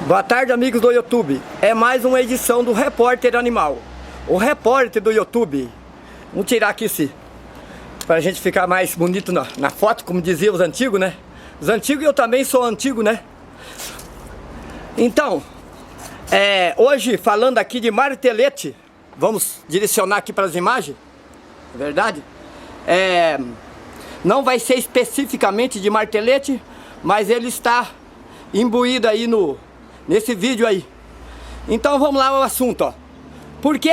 Boa tarde, amigos do YouTube. É mais uma edição do Repórter Animal. O repórter do YouTube. Vamos tirar aqui pra gente ficar mais bonito na foto, como diziam os antigos, né? Os antigos, eu também sou antigo, né? Então, hoje falando aqui de martelete, vamos direcionar aqui para as imagens, é verdade? Não vai ser especificamente de martelete, mas ele está imbuído aí nesse vídeo aí. Então vamos lá ao assunto, ó. Por que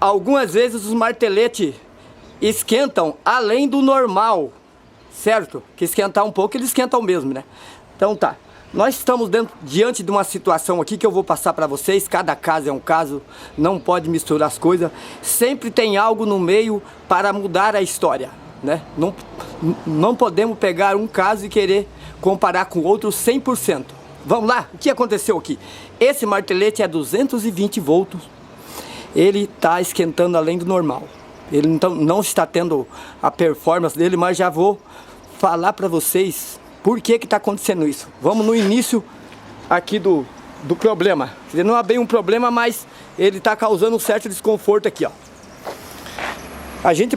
algumas vezes os marteletes esquentam além do normal, certo? Que esquentar um pouco, eles esquentam mesmo, né? Então tá. Nós estamos diante de uma situação aqui que eu vou passar para vocês. Cada caso é um caso, não pode misturar as coisas. Sempre tem algo no meio para mudar a história, né? Não podemos pegar um caso e querer comparar com outro 100%. Vamos lá? O que aconteceu aqui? Esse martelete é 220 volts. Ele está esquentando além do normal. Ele então não está tendo a performance dele, mas já vou falar para vocês por que está acontecendo isso. Vamos no início aqui do problema. Ele não é bem um problema, mas ele está causando um certo desconforto aqui, ó. A gente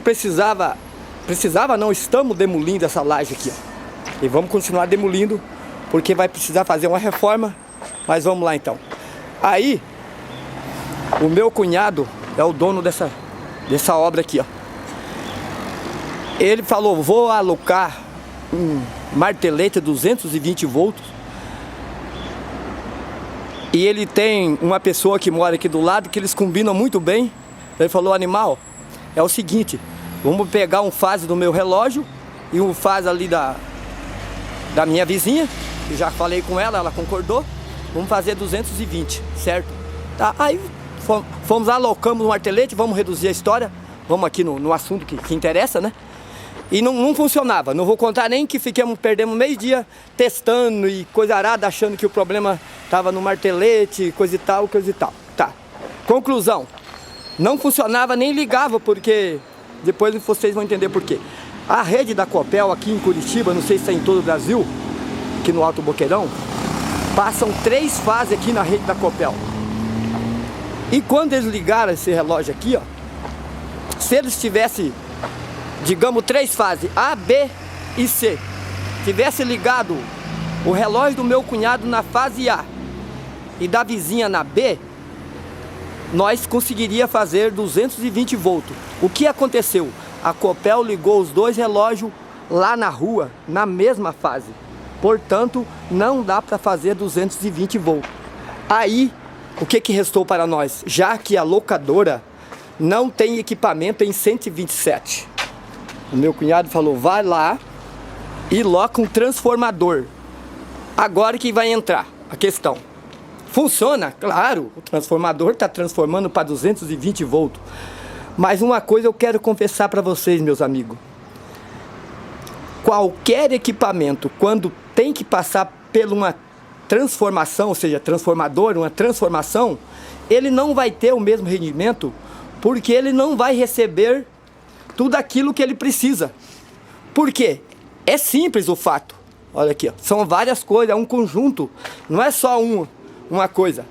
estamos demolindo essa laje aqui, ó. E vamos continuar demolindo, porque vai precisar fazer uma reforma. Mas vamos lá então. Aí, o meu cunhado é o dono dessa obra aqui, ó. Ele falou, vou alocar um martelete 220 volts. E ele tem uma pessoa que mora aqui do lado, que eles combinam muito bem. Ele falou, animal, é o seguinte, vamos pegar um fase do meu relógio e um fase ali da minha vizinha, que já falei com ela, ela concordou. Vamos fazer 220, certo? Tá, aí fomos, alocamos o martelete, vamos reduzir a história. Vamos aqui no assunto que interessa, né? E não funcionava. Não vou contar nem que perdemos meio dia testando e coisa arada, achando que o problema estava no martelete, coisa e tal. Tá. Conclusão. Não funcionava, nem ligava, porque depois vocês vão entender por quê. A rede da Copel aqui em Curitiba, não sei se está em todo o Brasil, aqui no Alto Boqueirão, passam 3 fases aqui na rede da Copel. E quando eles ligaram esse relógio aqui, ó, se eles tivessem, digamos, 3 fases, A, B e C, tivesse ligado o relógio do meu cunhado na fase A e da vizinha na B, nós conseguiria fazer 220 volts. O que aconteceu? A Copel ligou os 2 relógios lá na rua, na mesma fase. Portanto, não dá para fazer 220 volts. Aí, o que restou para nós? Já que a locadora não tem equipamento em 127. O meu cunhado falou, vai lá e loca um transformador. Agora que vai entrar a questão. Funciona? Claro, o transformador está transformando para 220 volts. Mas uma coisa eu quero confessar para vocês, meus amigos. Qualquer equipamento, quando tem que passar por uma transformação, ou seja, transformador, uma transformação, ele não vai ter o mesmo rendimento, porque ele não vai receber tudo aquilo que ele precisa. Por quê? É simples o fato. Olha aqui, ó. São várias coisas, é um conjunto, não é só uma coisa.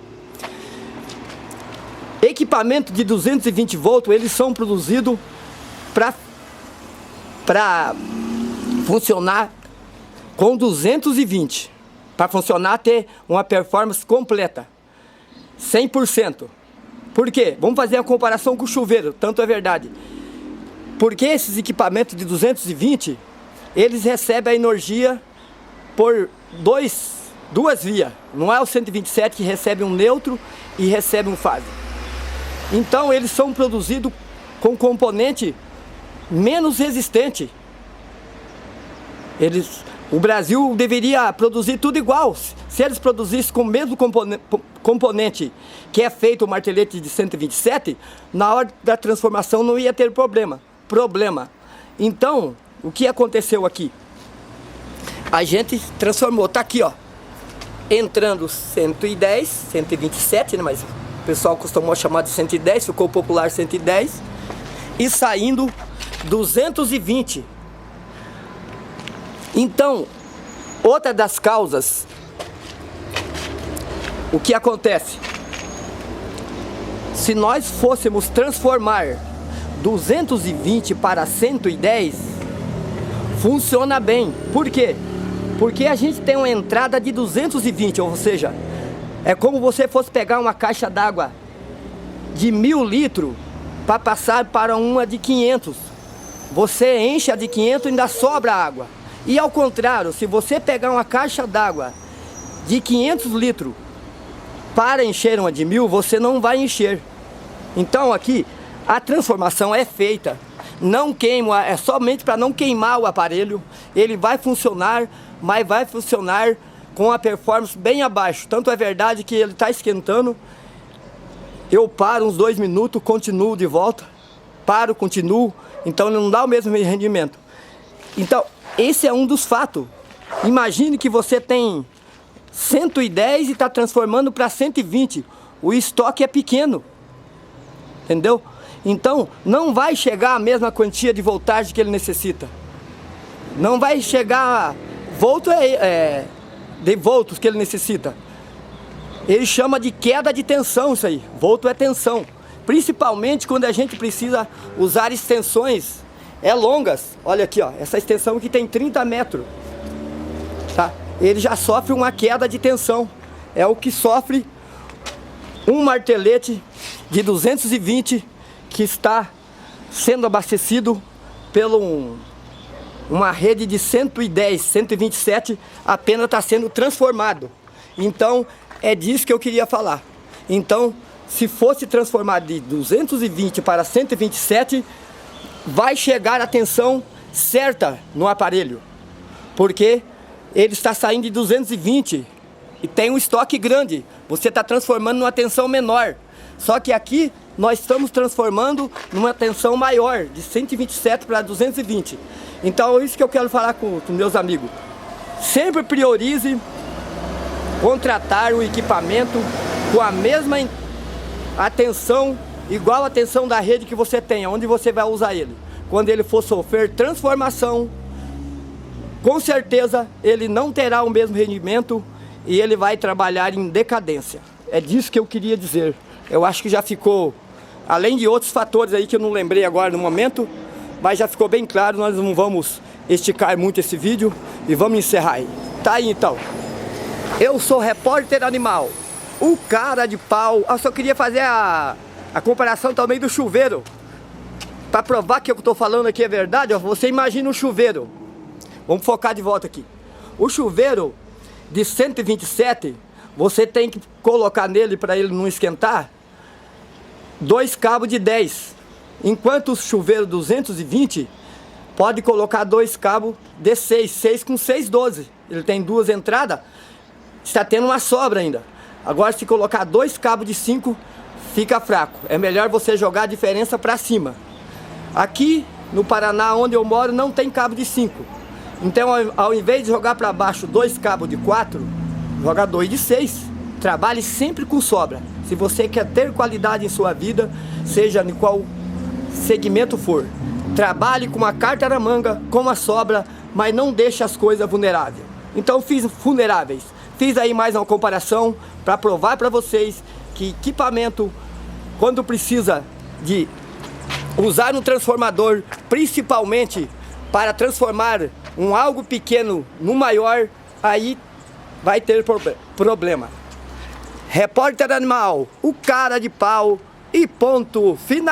Equipamento de 220 volts, eles são produzidos para funcionar com 220. Para funcionar, ter uma performance completa, 100%. Por quê? Vamos fazer a comparação com o chuveiro, tanto é verdade. Porque esses equipamentos de 220, eles recebem a energia por duas vias. Não é o 127 que recebe um neutro e recebe um fase. Então eles são produzidos com componente menos resistente. O Brasil deveria produzir tudo igual. Se eles produzissem com o mesmo componente que é feito o martelete de 127, na hora da transformação não ia ter problema. Então, o que aconteceu aqui? A gente transformou, tá aqui, ó, entrando 110, 127, né, mas o pessoal costumou chamar de 110, ficou popular 110, e saindo 220. Então, outra das causas o que acontece? Se nós fôssemos transformar 220 para 110, funciona bem. Por quê? Porque a gente tem uma entrada de 220, ou seja, é como você fosse pegar uma caixa d'água de 1000 litros para passar para uma de 500. Você enche a de 500 e ainda sobra água. E ao contrário, se você pegar uma caixa d'água de 500 litros para encher uma de 1000, você não vai encher. Então aqui a transformação é feita, não queima, é somente para não queimar o aparelho. Ele vai funcionar, mas vai funcionar com a performance bem abaixo. Tanto é verdade que ele está esquentando. Eu paro uns 2 minutos, continuo de volta, paro, continuo, então ele não dá o mesmo rendimento. Então esse é um dos fatos. Imagine que você tem 110 e está transformando para 120. O estoque é pequeno, entendeu? Então não vai chegar a mesma quantia de voltagem que ele necessita. Não vai chegar de voltos que ele necessita. Ele chama de queda de tensão isso aí. Volto é tensão. Principalmente quando a gente precisa usar extensões longas. Olha aqui, ó, essa extensão aqui tem 30 metros. Tá? Ele já sofre uma queda de tensão. É o que sofre um martelete de 220 que está sendo abastecido pelo uma rede de 110, 127, apenas está sendo transformado. Então é disso que eu queria falar. Então, se fosse transformado de 220 para 127, vai chegar a tensão certa no aparelho, porque ele está saindo de 220 e tem um estoque grande. Você está transformando numa tensão menor. Só que aqui nós estamos transformando numa tensão maior, de 127 para 220. Então é isso que eu quero falar com meus amigos. Sempre priorize contratar o equipamento com a mesma atenção, igual a tensão da rede que você tem, onde você vai usar ele. Quando ele for sofrer transformação, com certeza ele não terá o mesmo rendimento e ele vai trabalhar em decadência. É disso que eu queria dizer. Eu acho que já ficou, além de outros fatores aí que eu não lembrei agora no momento, mas já ficou bem claro. Nós não vamos esticar muito esse vídeo e vamos encerrar aí. Tá aí então. Eu sou repórter animal, o cara de pau. Eu só queria fazer a comparação também do chuveiro, para provar que o que eu estou falando aqui é verdade. Ó, você imagina um chuveiro. Vamos focar de volta aqui. O chuveiro de 127, você tem que colocar nele, para ele não esquentar, 2 cabos de 10. Enquanto o chuveiro 220 pode colocar 2 cabos de 6, 6 com 6, 12. Ele tem 2 entradas, está tendo uma sobra ainda. Agora se colocar 2 cabos de 5, fica fraco. É melhor você jogar a diferença para cima. Aqui no Paraná, onde eu moro, não tem cabo de 5. Então ao invés de jogar para baixo 2 cabos de 4, joga 2 de 6. Trabalhe sempre com sobra. Se você quer ter qualidade em sua vida, seja em qual segmento for, trabalhe com uma carta na manga, com a sobra, mas não deixe as coisas vulneráveis. Então fiz vulneráveis. Fiz aí mais uma comparação para provar para vocês que equipamento, quando precisa de usar um transformador, principalmente para transformar um algo pequeno no maior, aí vai ter problema. Repórter animal, o cara de pau e ponto final.